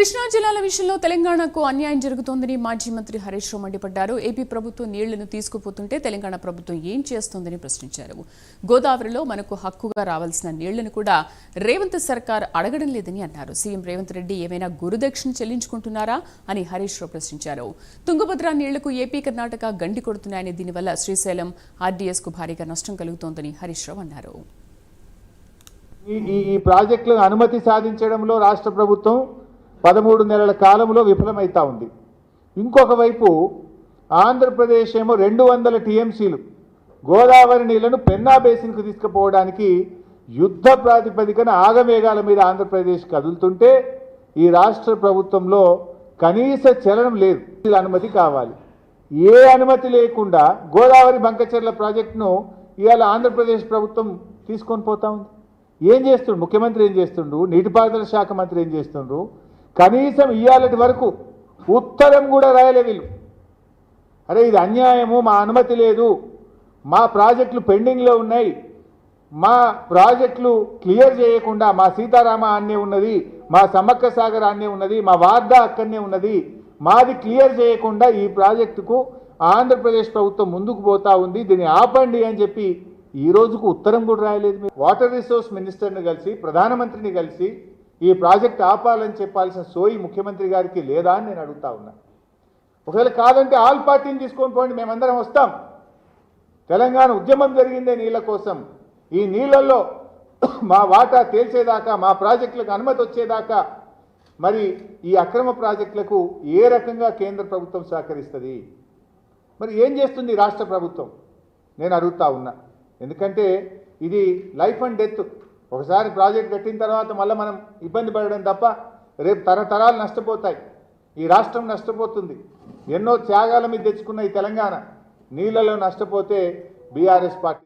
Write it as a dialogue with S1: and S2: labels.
S1: కృష్ణా జిల్లాల విషయంలో తెలంగాణకు అన్యాయం జరుగుతోందని మాజీ మంత్రి హరీష్ రావు మండిపడ్డారు. ఏపీ ప్రభుత్వం నీళ్లను తీసుకుపోతుంటే తెలంగాణ ప్రభుత్వం ఏం చేస్తోందని ప్రశ్నించారు. గోదావరిలో మనకు హక్కుగా రావాల్సిన నీళ్లను కూడా రేవంత్ సర్కార్ అడగడం లేదని అన్నారు. సీఎం రేవంత్ రెడ్డి ఏమైనా గురుదక్షిణ చెల్లించుకుంటున్నారా అని హరీష్ రావు ప్రశ్నించారు. తుంగభద్ర నీళ్లకు ఏపీ కర్ణాటక గండి కొడుతున్నాయని, దీనివల్ల శ్రీశైలం ఆర్డీఎస్ కు భారీగా నష్టం కలుగుతోందని హరీష్ రావు అన్నారు.
S2: ఈ ప్రాజెక్టులను అనుమతి సాధించడంలో రాష్ట్ర ప్రభుత్వం 13 నెలల కాలంలో విఫలమైతా ఉంది. ఇంకొక వైపు ఆంధ్రప్రదేశ్ ఏమో 200 టీఎంసీలు గోదావరి నీళ్లను పెన్నా బేసిన్కు తీసుకుపోవడానికి యుద్ధ ప్రాతిపదికన ఆగమేఘాల మీద ఆంధ్రప్రదేశ్ కదులుతుంటే ఈ రాష్ట్ర ప్రభుత్వంలో కనీస చలనం లేదు. అనుమతి కావాలి. ఏ అనుమతి లేకుండా గోదావరి బంకచెర్ల ప్రాజెక్టును ఇవాళ ఆంధ్రప్రదేశ్ ప్రభుత్వం తీసుకొని పోతా ఉంది. ఏం చేస్తుండ్రు ముఖ్యమంత్రి, ఏం చేస్తుండ్రు నీటిపారుదల శాఖ మంత్రి, ఏం చేస్తుండ్రు? కనీసం ఇవాళటి వరకు ఉత్తరం కూడా రాయలే వీళ్ళు. అరే ఇది అన్యాయము, మా అనుమతి లేదు, మా ప్రాజెక్టులు పెండింగ్లో ఉన్నాయి, మా ప్రాజెక్టులు క్లియర్ చేయకుండా మా సీతారామ అన్నే ఉన్నది, మా సమ్మక్క సాగర్ అన్నే ఉన్నది, మా వార్దా అక్కడనే ఉన్నది, మాది క్లియర్ చేయకుండా ఈ ప్రాజెక్టుకు ఆంధ్రప్రదేశ్ ప్రభుత్వం ముందుకు పోతా ఉంది, దీన్ని ఆపండి అని చెప్పి ఈ రోజుకు ఉత్తరం కూడా రాయలేదు. వాటర్ రిసోర్స్ మినిస్టర్ని కలిసి ప్రధానమంత్రిని కలిసి ఈ ప్రాజెక్ట్ ఆపాలని చెప్పాల్సిన సోయి ముఖ్యమంత్రి గారికి లేదా అని నేను అడుగుతా ఉన్నా. ఒకవేళ కాదంటే ఆల్ పార్టీని తీసుకొని పోండి, మేమందరం వస్తాం. తెలంగాణ ఉద్యమం జరిగిందే నీళ్ళ కోసం. ఈ నీళ్ళల్లో మా వాటా తేల్చేదాకా, మా ప్రాజెక్టులకు అనుమతి వచ్చేదాకా మరి ఈ అక్రమ ప్రాజెక్టులకు ఏ రకంగా కేంద్ర ప్రభుత్వం సహకరిస్తుంది? మరి ఏం చేస్తుంది రాష్ట్ర ప్రభుత్వం? నేను అడుగుతా ఉన్నా. ఎందుకంటే ఇది లైఫ్ అండ్ డెత్. ఒకసారి ప్రాజెక్ట్ కట్టిన తర్వాత మళ్ళీ మనం ఇబ్బంది పడడం తప్ప రేపు తరతరాలు నష్టపోతాయి, ఈ రాష్ట్రం నష్టపోతుంది. ఎన్నో త్యాగాల మీద తెచ్చుకున్న ఈ తెలంగాణ నీళ్లలో నష్టపోతే బీఆర్ఎస్ పార్టీ